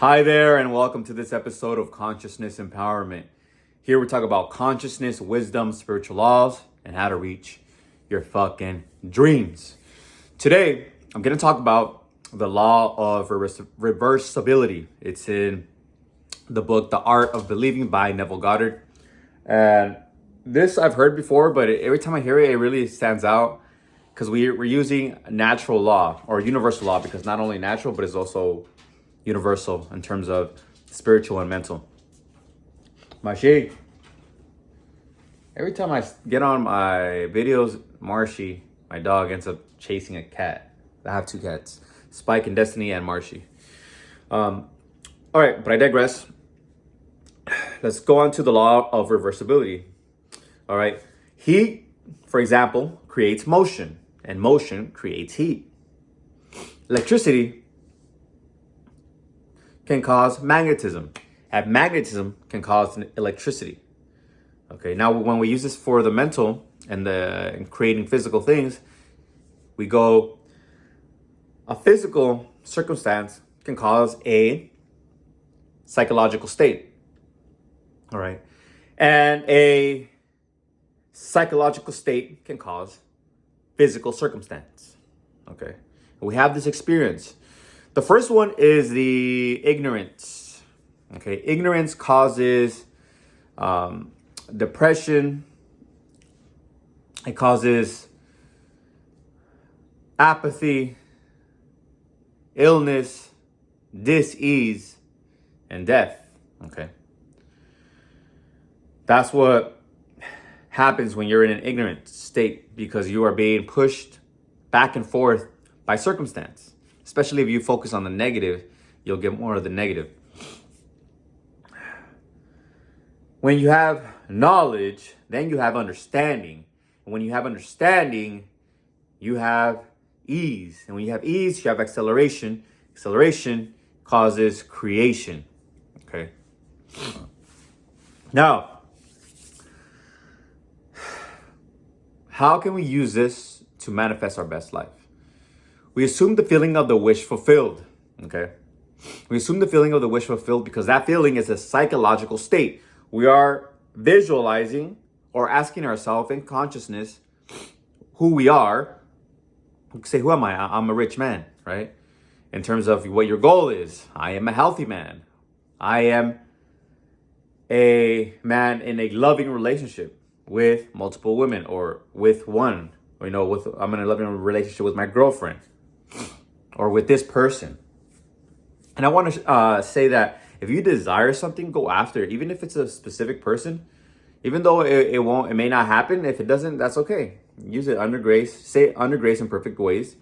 Hi there, and welcome to this episode of Consciousness Empowerment. Here we talk about consciousness, wisdom, spiritual laws, and how to reach your fucking dreams. Today, I'm going to talk about the law of reversibility. It's in the book, The Art of Believing by Neville Goddard. And this I've heard before, but every time I hear it, it really stands out because we're using natural law or universal law, because not only natural, but it's also universal in terms of spiritual and mental. Mashi. Every time I get on my videos, Marshy, my dog, ends up chasing a cat. I have two cats, Spike and Destiny and Marshy. All right, but I digress. Let's go on to the law of reversibility. All right. Heat, for example, creates motion, and motion creates heat. Electricity can cause magnetism, and magnetism can cause electricity. Okay, now when we use this for the mental and in creating physical things, we go, a physical circumstance can cause a psychological state. All right, and a psychological state can cause physical circumstance. Okay, we have this experience. The first one is the ignorance. Okay, ignorance causes depression. It causes apathy, illness, dis-ease, and death. Okay, that's what happens when you're in an ignorant state, because you are being pushed back and forth by circumstance. Especially if you focus on the negative, you'll get more of the negative. When you have knowledge, then you have understanding. And when you have understanding, you have ease. And when you have ease, you have acceleration. Acceleration causes creation. Okay. Now, how can we use this to manifest our best life? We assume the feeling of the wish fulfilled, okay? We assume the feeling of the wish fulfilled because that feeling is a psychological state. We are visualizing or asking ourselves in consciousness who we are. We say, who am I? I'm a rich man, right? In terms of what your goal is. I am a healthy man. I am a man in a loving relationship with multiple women, or with one. Or, I'm in a loving relationship with my girlfriend, or with this person. And I want to say that if you desire something, go after it. Even if it's a specific person, even though it may not happen. If it doesn't, that's okay. Use it under grace. Say it under grace in perfect ways.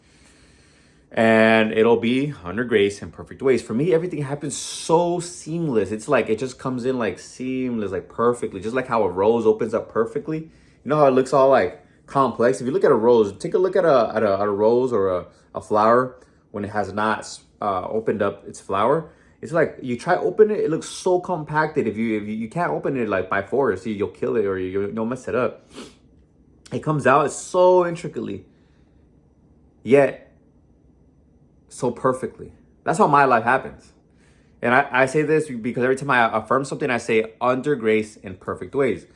And it'll be under grace in perfect ways. For me, everything happens so seamless. It's like, it just comes in like seamless, like perfectly. Just like how a rose opens up perfectly. You know how it looks all like complex? If you look at a rose, take a look at a rose or a flower when it has not opened up its flower. It's like you try open it, it looks so compacted. If you can't open it like by force, you'll kill it, or you'll mess it up. It comes out so intricately, yet so perfectly. That's how my life happens. And I say this because every time I affirm something, I say under grace in perfect ways.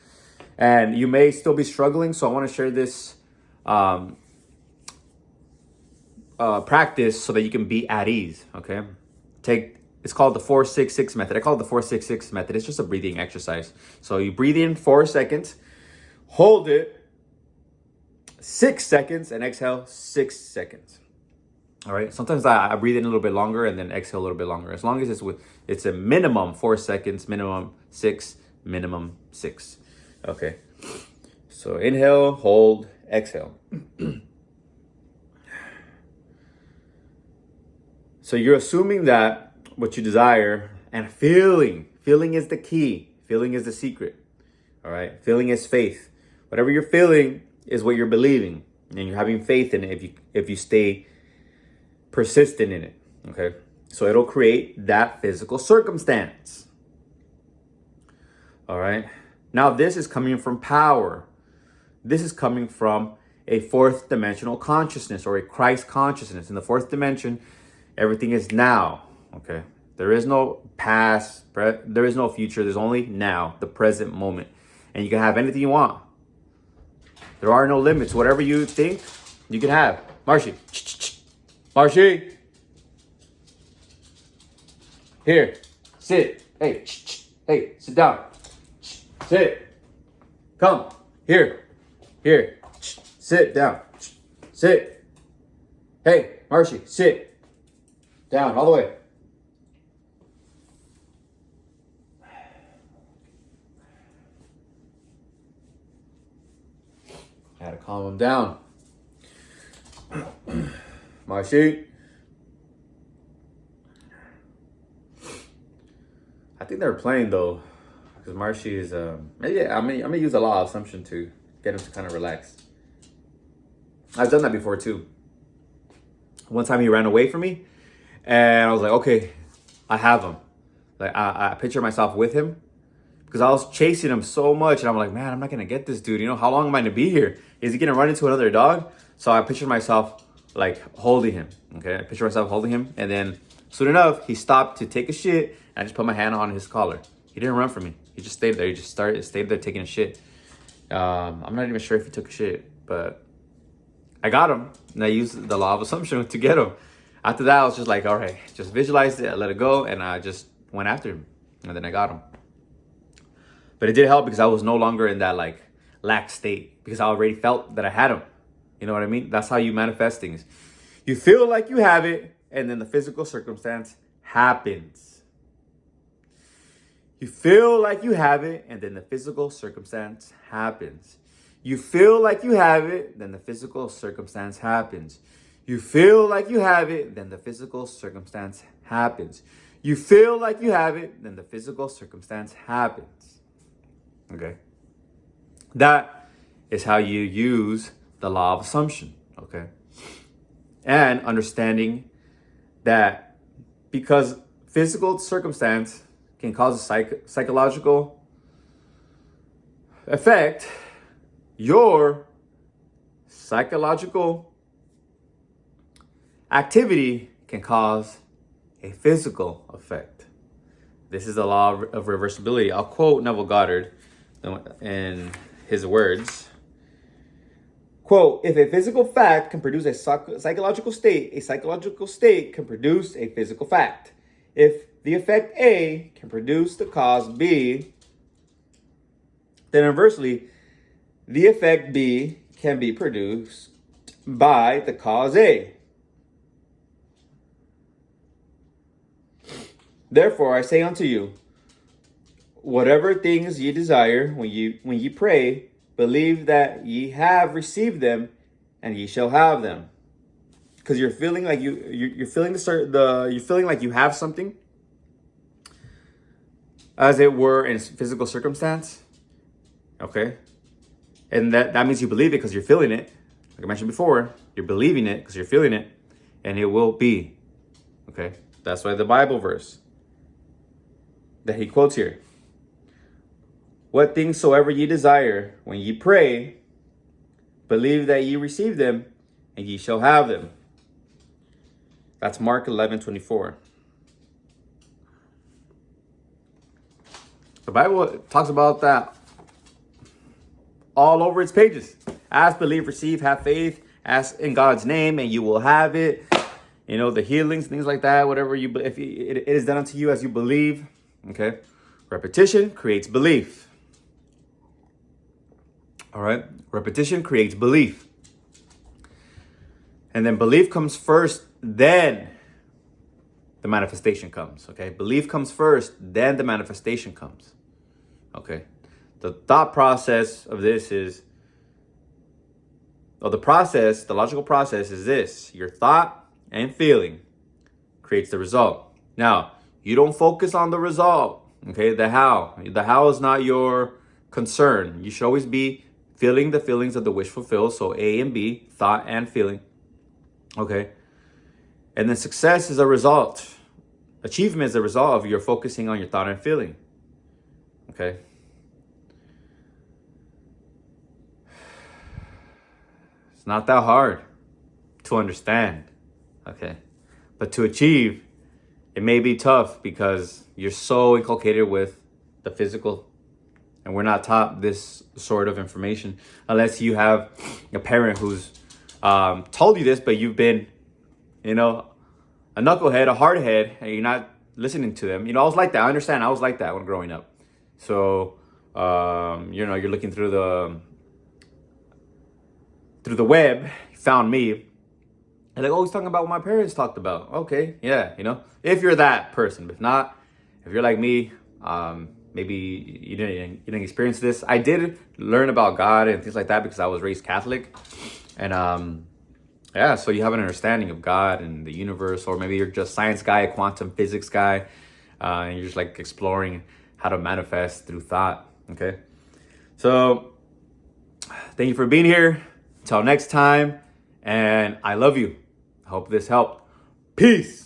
And you may still be struggling, so I want to share this practice so that you can be at ease. Okay, it's called the 4-6-6 method. I call it the 4-6-6 method. It's just a breathing exercise. So you breathe in 4 seconds, hold it 6 seconds, and exhale 6 seconds. All right. Sometimes I breathe in a little bit longer and then exhale a little bit longer. As long as it's a minimum 4 seconds, minimum 6, minimum 6. Okay. So inhale, hold, exhale. So you're assuming that what you desire, and feeling is the key. Feeling is the secret. All right. Feeling is faith. Whatever you're feeling is what you're believing, and you're having faith in it if you stay persistent in it. Okay. So it'll create that physical circumstance. All right. Now this is coming from power. This is coming from a fourth dimensional consciousness, or a Christ consciousness. In the fourth dimension, everything is now. Okay. There is no past, there is no future. There's only now, the present moment. And you can have anything you want. There are no limits. Whatever you think, you can have. Marshy. Marshy. Here. Sit. Hey. Hey, sit down. Sit. Come. Here. Here. Sit down. Sit. Hey, Marshy, sit. Down, all the way. I had to calm him down. Marshy. I think they're playing though, because Marshy is maybe I'm gonna use a law of assumption to get him to kind of relax. I've done that before too. One time he ran away from me, and I was like, okay, I have him. Like I picture myself with him because I was chasing him so much, and I'm like, man, I'm not gonna get this dude. You know, how long am I gonna be here? Is he gonna run into another dog? So I pictured myself like holding him. Okay, I picture myself holding him, and then soon enough, he stopped to take a shit, and I just put my hand on his collar. He didn't run from me. He just stayed there. He just stayed there taking a shit. I'm not even sure if he took a shit, but I got him, and I used the law of assumption to get him. After that, I was just like, all right, just visualized it, I let it go, and I just went after him, and then I got him. But it did help because I was no longer in that like lack state because I already felt that I had him. You know what I mean? That's how you manifest things. You feel like you have it, and then the physical circumstance happens. You feel like you have it, and then the physical circumstance happens. You feel like you have it, then the physical circumstance happens. You feel like you have it, then the physical circumstance happens. You feel like you have it, then the physical circumstance happens. Okay? That is how you use the law of assumption. Okay? And understanding that because physical circumstance can cause a psychological effect, your psychological activity can cause a physical effect. This is the law of reversibility. I'll quote Neville Goddard in his words. Quote, if a physical fact can produce a psychological state can produce a physical fact. If the effect A can produce the cause B, then inversely, the effect B can be produced by the cause A. Therefore, I say unto you, whatever things ye desire when ye pray, believe that ye have received them, and ye shall have them. Because you're feeling like you're feeling you're feeling like you have something, as it were in physical circumstance. Okay, and that means you believe it because you're feeling it. Like I mentioned before, you're believing it because you're feeling it, and it will be. Okay, that's why the Bible verse that he quotes here. What things soever ye desire, when ye pray, believe that ye receive them, and ye shall have them. That's Mark 11:24. The Bible talks about that all over its pages. Ask, believe, receive, have faith. Ask in God's name, and you will have it. You know, the healings, things like that, whatever you, if it is done unto you as you believe. Okay, repetition creates belief. All right, repetition creates belief, and then belief comes first. Then the manifestation comes. Okay, belief comes first, then the manifestation comes. Okay, the thought process of this is, or the logical process is this: your thought and feeling creates the result. Now, you don't focus on the result. Okay, the how. The how is not your concern. You should always be feeling the feelings of the wish fulfilled. So A and B, thought and feeling. Okay, and then success is a result. Achievement is a result of your focusing on your thought and feeling. Okay. It's not that hard to understand. Okay. But to achieve, it may be tough because you're so inculcated with the physical, and we're not taught this sort of information unless you have a parent who's told you this, but you've been, a knucklehead, a hardhead, and you're not listening to them. I was like that. I understand. I was like that when growing up. So, you're looking through the web, found me, and like, oh, he's talking about what my parents talked about. Okay, yeah, if you're that person. If not, if you're like me, maybe you didn't experience this. I did learn about God and things like that because I was raised Catholic, and yeah, so you have an understanding of God and the universe, or maybe you're just science guy, a quantum physics guy, and you're just like exploring how to manifest through thought. Okay, so thank you for being here. Until next time, and I love you. I hope this helped. Peace.